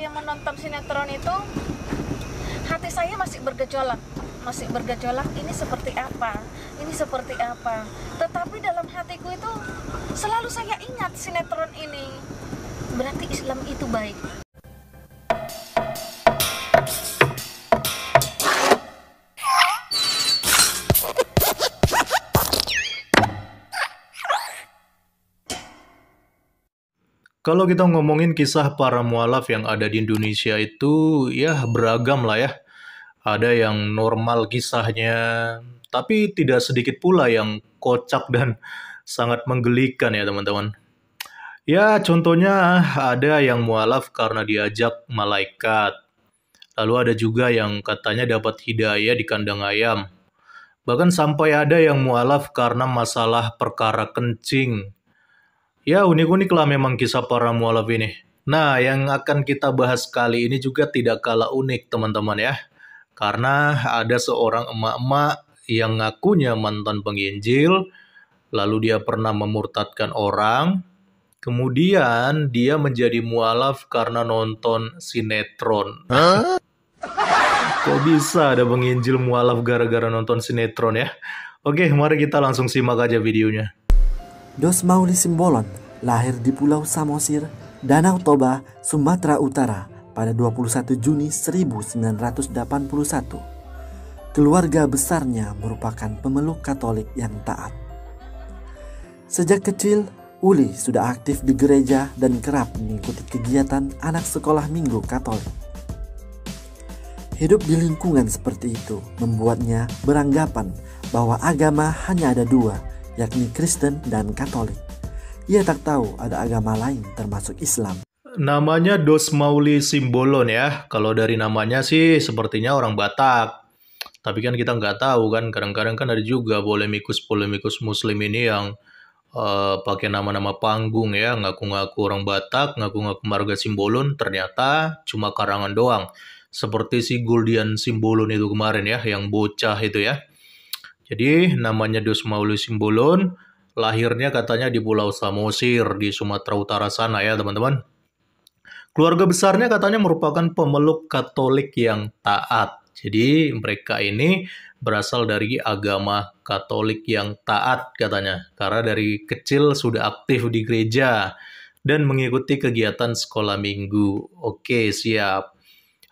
saya menonton sinetron itu, hati saya masih bergejolak. Ini seperti apa, tetapi dalam hatiku itu selalu saya ingat sinetron ini, berarti Islam itu baik. Kalau kita ngomongin kisah para mualaf yang ada di Indonesia itu ya beragam lah ya. Ada yang normal kisahnya, tapi tidak sedikit pula yang kocak dan sangat menggelikan ya teman-teman. Ya contohnya ada yang mualaf karena diajak malaikat. Lalu ada juga yang katanya dapat hidayah di kandang ayam. Bahkan sampai ada yang mualaf karena masalah perkara kencing. Ya unik-unik lah memang kisah para mualaf ini. Nah yang akan kita bahas kali ini juga tidak kalah unik teman-teman ya. Karena ada seorang emak-emak yang ngakunya mantan penginjil, lalu dia pernah memurtadkan orang, kemudian dia menjadi mualaf karena nonton sinetron. Kok bisa ada penginjil mualaf gara-gara nonton sinetron ya? Oke, mari kita langsung simak aja videonya. Dos Mauli Simbolon lahir di Pulau Samosir, Danau Toba, Sumatera Utara pada 21 Juni 1981. Keluarga besarnya merupakan pemeluk Katolik yang taat. Sejak kecil, Uli sudah aktif di gereja dan kerap mengikuti kegiatan anak sekolah minggu Katolik. Hidup di lingkungan seperti itu membuatnya beranggapan bahwa agama hanya ada dua, yakni Kristen dan Katolik. Ia tak tahu ada agama lain termasuk Islam. Namanya Dos Mauli Simbolon ya. Kalau dari namanya sih sepertinya orang Batak. Tapi kan kita nggak tahu kan. Kadang-kadang kan ada juga polemikus Muslim ini yang pakai nama-nama panggung ya. Ngaku-ngaku orang Batak, ngaku-ngaku marga Simbolon. Ternyata cuma karangan doang. Seperti si Guldian Simbolon itu kemarin ya. Yang bocah itu ya. Jadi namanya Dos Mauli Simbolon. Lahirnya katanya di Pulau Samosir di Sumatera Utara sana ya teman-teman. Keluarga besarnya katanya merupakan pemeluk Katolik yang taat. Jadi mereka ini berasal dari agama Katolik yang taat katanya. Karena dari kecil sudah aktif di gereja dan mengikuti kegiatan sekolah minggu. Oke, siap.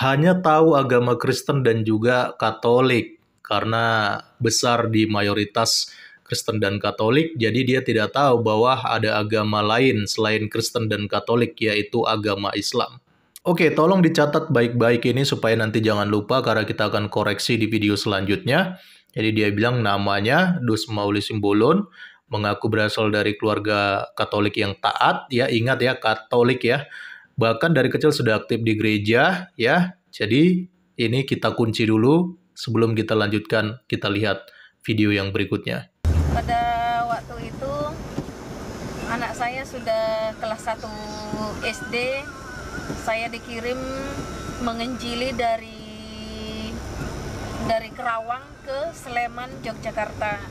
Hanya tahu agama Kristen dan juga Katolik. Karena besar di mayoritas Kristen dan Katolik, jadi dia tidak tahu bahwa ada agama lain selain Kristen dan Katolik, yaitu agama Islam. Oke, tolong dicatat baik-baik ini supaya nanti jangan lupa karena kita akan koreksi di video selanjutnya. Jadi dia bilang namanya Dos Mauli Simbolon, mengaku berasal dari keluarga Katolik yang taat, ya ingat ya Katolik ya. Bahkan dari kecil sudah aktif di gereja ya. Jadi ini kita kunci dulu sebelum kita lanjutkan, kita lihat video yang berikutnya. Pada waktu itu anak saya sudah kelas 1 SD. Saya dikirim menginjili dari Kerawang ke Sleman, Yogyakarta.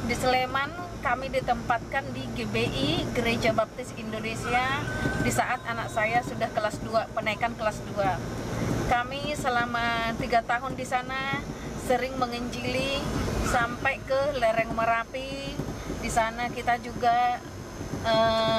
Di Sleman kami ditempatkan di GBI, Gereja Baptis Indonesia, di saat anak saya sudah kelas 2, penaikan kelas 2. Kami selama 3 tahun di sana sering menginjili sampai ke lereng Merapi. Di sana kita juga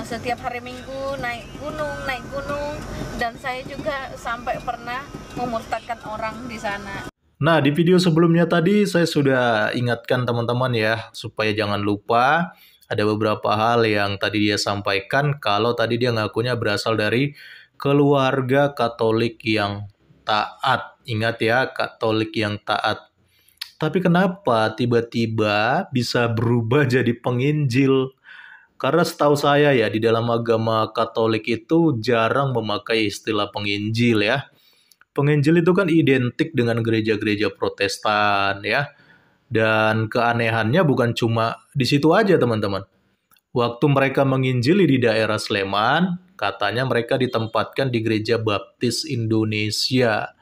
setiap hari Minggu naik gunung, dan saya juga sampai pernah memurtadkan orang di sana. Nah, di video sebelumnya tadi saya sudah ingatkan teman-teman ya, supaya jangan lupa ada beberapa hal yang tadi dia sampaikan kalau tadi dia ngakunya berasal dari keluarga Katolik yang taat. Ingat ya, Katolik yang taat. Tapi kenapa tiba-tiba bisa berubah jadi penginjil? Karena setahu saya ya, di dalam agama Katolik itu jarang memakai istilah penginjil ya. Penginjil itu kan identik dengan gereja-gereja Protestan ya. Dan keanehannya bukan cuma di situ aja teman-teman. Waktu mereka menginjili di daerah Sleman, katanya mereka ditempatkan di Gereja Baptis Indonesia.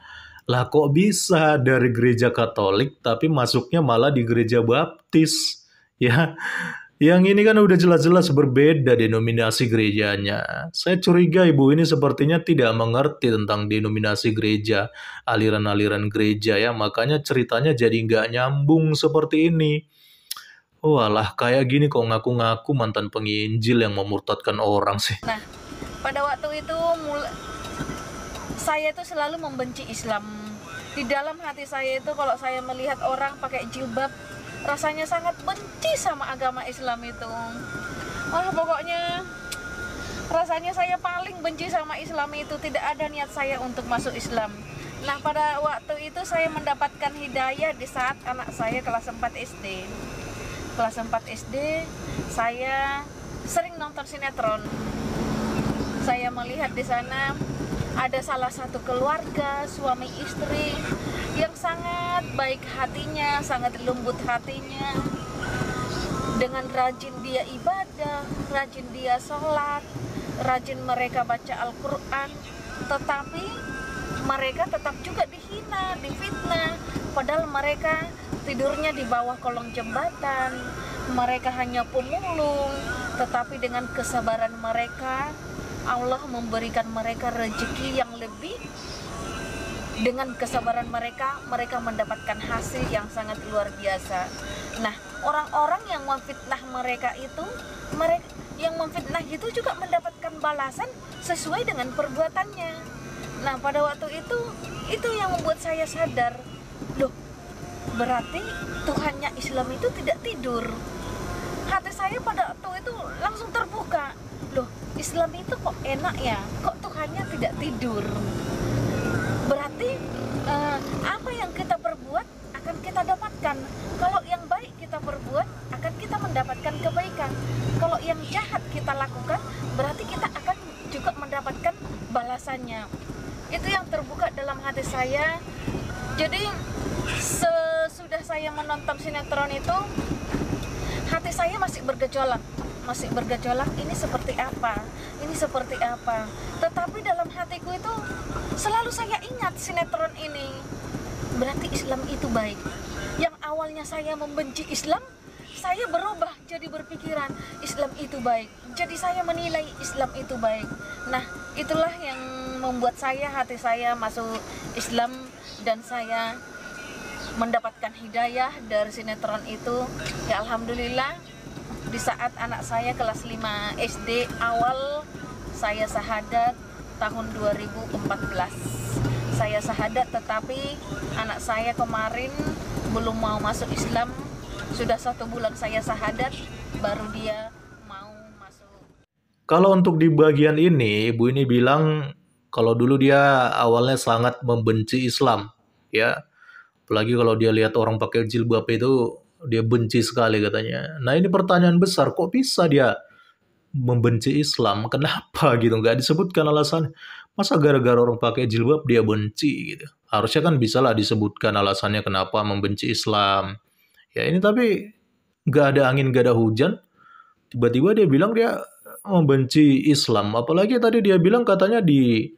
Lah kok bisa dari gereja Katolik tapi masuknya malah di gereja Baptis? Ya, Yang ini kan udah jelas-jelas berbeda denominasi gerejanya. Saya curiga ibu ini sepertinya tidak mengerti tentang denominasi gereja, aliran-aliran gereja ya. Makanya ceritanya jadi nggak nyambung seperti ini. Walah, kayak gini kok ngaku-ngaku mantan penginjil yang memurtadkan orang sih. Nah, pada waktu itu saya itu selalu membenci Islam. Di dalam hati saya itu kalau saya melihat orang pakai jilbab, rasanya sangat benci sama agama Islam itu. Wah, pokoknya rasanya saya paling benci sama Islam itu. Tidak ada niat saya untuk masuk Islam. Nah, pada waktu itu saya mendapatkan hidayah di saat anak saya kelas 4 SD. Kelas 4 SD, saya sering nonton sinetron. Saya melihat di sana ada salah satu keluarga, suami istri yang sangat baik hatinya, sangat lembut hatinya. Dengan rajin dia ibadah, rajin dia sholat, rajin mereka baca Al-Quran. Tetapi mereka tetap juga dihina, difitnah. Padahal mereka tidurnya di bawah kolong jembatan, mereka hanya pemulung, tetapi dengan kesabaran mereka, Allah memberikan mereka rezeki yang lebih. Dengan kesabaran mereka, mereka mendapatkan hasil yang sangat luar biasa. Nah, orang-orang yang memfitnah mereka itu, yang memfitnah itu juga mendapatkan balasan sesuai dengan perbuatannya. Nah, pada waktu itu yang membuat saya sadar, loh, berarti Tuhannya Islam itu tidak tidur. Hati saya pada waktu itu langsung terbuka. Loh, Islam itu kok enak ya? Kok Tuhannya tidak tidur? Berarti apa yang kita perbuat akan kita dapatkan. Kalau yang baik kita perbuat, akan kita mendapatkan kebaikan. Kalau yang jahat kita lakukan, berarti kita akan juga mendapatkan balasannya. Itu yang terbuka dalam hati saya. Jadi sesudah saya menonton sinetron itu, hati saya masih bergejolak. Ini seperti apa? Ini seperti apa? Tetapi dalam hatiku itu selalu saya ingat sinetron ini. Berarti Islam itu baik. Yang awalnya saya membenci Islam, saya berubah jadi berpikiran Islam itu baik. Jadi saya menilai Islam itu baik. Nah, itulah yang membuat hati saya masuk Islam, dan saya mendapatkan hidayah dari sinetron itu. Ya, alhamdulillah, di saat anak saya kelas 5 SD awal, saya syahadat tahun 2014. Saya syahadat, tetapi anak saya kemarin belum mau masuk Islam. Sudah 1 bulan saya syahadat, baru dia mau masuk. Kalau untuk di bagian ini, ibu ini bilang kalau dulu dia awalnya sangat membenci Islam, ya. Apalagi kalau dia lihat orang pakai jilbab itu, dia benci sekali katanya. Nah, ini pertanyaan besar, kok bisa dia membenci Islam? Kenapa gitu? Nggak disebutkan alasannya. Masa gara-gara orang pakai jilbab dia benci gitu? Harusnya kan bisalah disebutkan alasannya kenapa membenci Islam. Ya ini tapi nggak ada angin, nggak ada hujan. Tiba-tiba dia bilang dia membenci Islam. Apalagi tadi dia bilang katanya di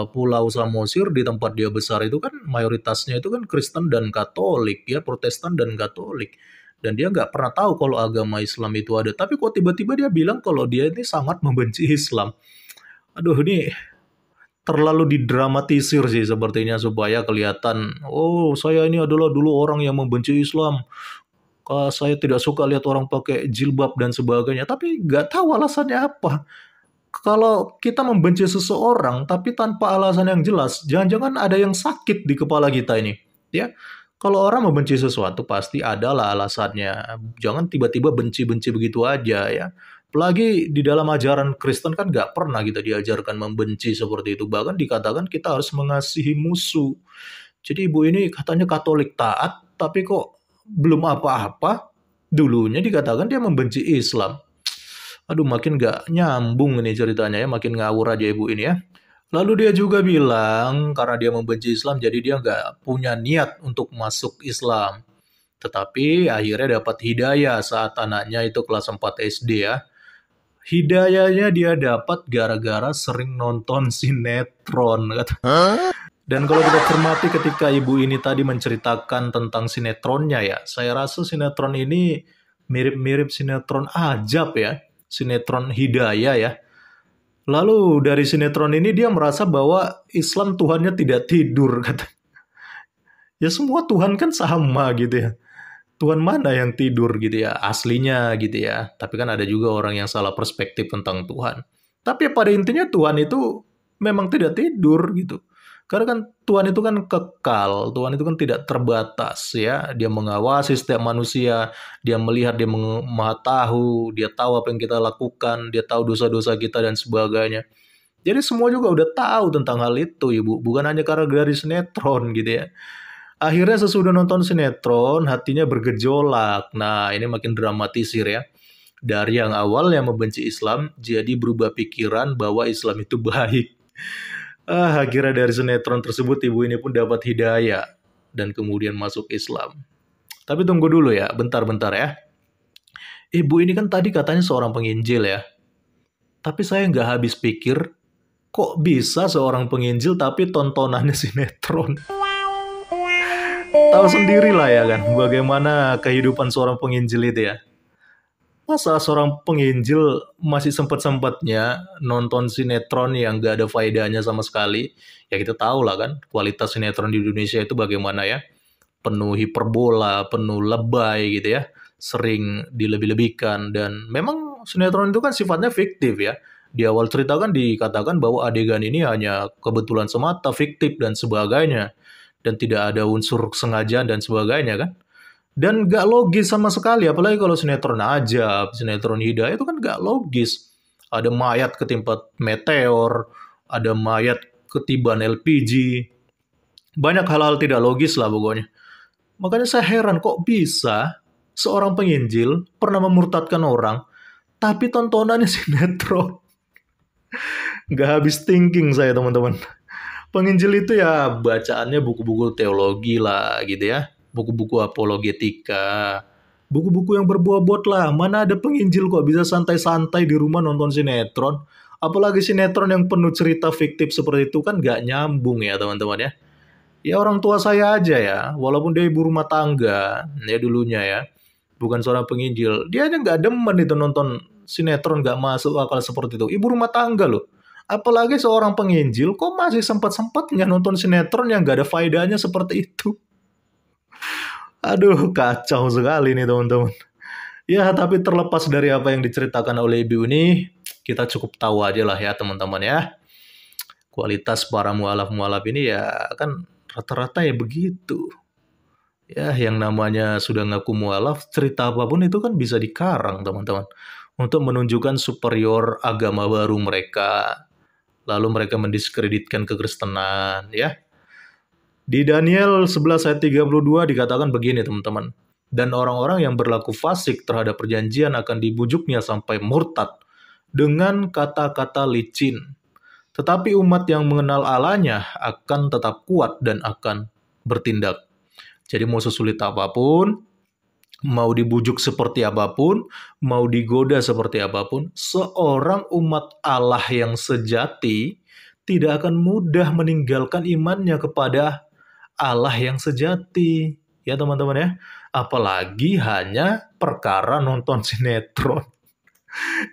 Pulau Samosir, di tempat dia besar itu kan mayoritasnya itu kan Kristen dan Katolik, ya, Protestan dan Katolik. Dan dia nggak pernah tahu kalau agama Islam itu ada. Tapi kok tiba-tiba dia bilang kalau dia ini sangat membenci Islam. Aduh, ini terlalu didramatisir sih sepertinya supaya kelihatan, oh saya ini adalah dulu orang yang membenci Islam. Saya tidak suka lihat orang pakai jilbab dan sebagainya. Tapi nggak tahu alasannya apa. Kalau kita membenci seseorang tapi tanpa alasan yang jelas, jangan-jangan ada yang sakit di kepala kita ini, ya. Kalau orang membenci sesuatu pasti adalah alasannya. Jangan tiba-tiba benci-benci begitu aja, ya. Apalagi di dalam ajaran Kristen kan nggak pernah kita diajarkan membenci seperti itu. Bahkan dikatakan kita harus mengasihi musuh. Jadi ibu ini katanya Katolik taat, tapi kok belum apa-apa, dulunya dikatakan dia membenci Islam. Aduh, makin gak nyambung ini ceritanya ya, makin ngawur aja ibu ini ya. Lalu dia juga bilang karena dia membenci Islam jadi dia gak punya niat untuk masuk Islam. Tetapi akhirnya dapat hidayah saat anaknya itu kelas 4 SD ya. Hidayahnya dia dapat gara-gara sering nonton sinetron. Dan kalau kita cermati ketika ibu ini tadi menceritakan tentang sinetronnya ya, saya rasa sinetron ini Mirip-mirip sinetron Ajab ya, sinetron Hidayah ya. Lalu dari sinetron ini dia merasa bahwa Islam Tuhannya tidak tidur, kata. Ya semua Tuhan kan sama gitu ya. Tuhan mana yang tidur gitu ya, aslinya gitu ya. Tapi kan ada juga orang yang salah perspektif tentang Tuhan. Tapi pada intinya Tuhan itu memang tidak tidur gitu. Karena kan Tuhan itu kan kekal, Tuhan itu kan tidak terbatas ya. Dia mengawasi setiap manusia, dia melihat, dia maha tahu, dia tahu apa yang kita lakukan, dia tahu dosa-dosa kita dan sebagainya. Jadi semua juga udah tahu tentang hal itu, Ibu. Bukan hanya karena dari sinetron gitu ya. Akhirnya sesudah nonton sinetron, hatinya bergejolak. Nah, ini makin dramatisir ya. Dari yang awalnya membenci Islam, jadi berubah pikiran bahwa Islam itu baik. Akhirnya dari sinetron tersebut, ibu ini pun dapat hidayah. Dan kemudian masuk Islam. Tapi tunggu dulu ya, bentar-bentar ya. Ibu ini kan tadi katanya seorang penginjil ya. Tapi saya nggak habis pikir, kok bisa seorang penginjil tapi tontonannya sinetron? Tahu sendiri lah ya kan, bagaimana kehidupan seorang penginjil itu ya. Masa seorang penginjil masih sempat-sempatnya nonton sinetron yang gak ada faedahnya sama sekali? Ya kita tahu lah kan, kualitas sinetron di Indonesia itu bagaimana ya. Penuh hiperbola, penuh lebay gitu ya. Sering dilebih-lebihkan, dan memang sinetron itu kan sifatnya fiktif ya. Di awal cerita kan dikatakan bahwa adegan ini hanya kebetulan semata, fiktif dan sebagainya. Dan tidak ada unsur sengajaan dan sebagainya kan. Dan gak logis sama sekali, apalagi kalau sinetron Ajab, sinetron Hidayah itu kan gak logis. Ada mayat ketimpa meteor, ada mayat ketiban LPG, banyak hal-hal tidak logis lah pokoknya. Makanya saya heran kok bisa seorang penginjil pernah memurtadkan orang, tapi tontonannya sinetron. Gak habis thinking saya teman-teman. Penginjil itu ya bacaannya buku-buku teologi lah gitu ya. Buku-buku apologetika. Buku-buku yang berbobot lah. Mana ada penginjil kok bisa santai-santai di rumah nonton sinetron. Apalagi sinetron yang penuh cerita fiktif seperti itu kan gak nyambung ya teman-teman ya. Ya orang tua saya aja ya. Walaupun dia ibu rumah tangga. Ya dulunya ya. Bukan seorang penginjil. Dia aja gak demen itu nonton sinetron gak masuk akal seperti itu. Ibu rumah tangga loh. Apalagi seorang penginjil kok masih sempat-sempatnya nonton sinetron yang gak ada faedahnya seperti itu. Aduh, kacau sekali nih teman-teman. Ya, tapi terlepas dari apa yang diceritakan oleh ibu ini, kita cukup tahu aja lah ya teman-teman ya. Kualitas para mualaf-mualaf ini ya kan rata-rata ya begitu. Ya, yang namanya sudah ngaku mualaf, cerita apapun itu kan bisa dikarang teman-teman. Untuk menunjukkan superior agama baru mereka. Lalu mereka mendiskreditkan kekristenan ya. Di Daniel 11 ayat 32 dikatakan begini teman-teman. Dan orang-orang yang berlaku fasik terhadap perjanjian akan dibujuknya sampai murtad dengan kata-kata licin. Tetapi umat yang mengenal Allahnya akan tetap kuat dan akan bertindak. Jadi mau sesulit apapun, mau dibujuk seperti apapun, mau digoda seperti apapun, seorang umat Allah yang sejati tidak akan mudah meninggalkan imannya kepada Allah yang sejati. Ya teman-teman ya. Apalagi hanya perkara nonton sinetron.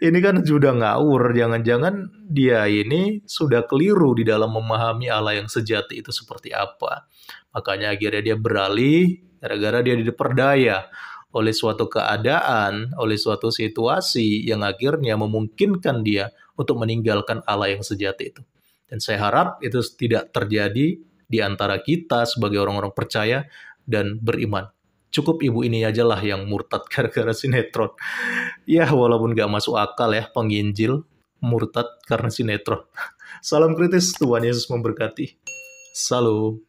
Ini kan sudah ngawur. Jangan-jangan dia ini sudah keliru di dalam memahami Allah yang sejati itu seperti apa. Makanya akhirnya dia beralih gara-gara dia diperdaya oleh suatu keadaan, oleh suatu situasi yang akhirnya memungkinkan dia untuk meninggalkan Allah yang sejati itu. Dan saya harap itu tidak terjadi di antara kita sebagai orang-orang percaya dan beriman. Cukup ibu ini aja lah yang murtad gara-gara sinetron. Ya walaupun gak masuk akal ya penginjil murtad karena sinetron. Salam kritis, Tuhan Yesus memberkati. Salam.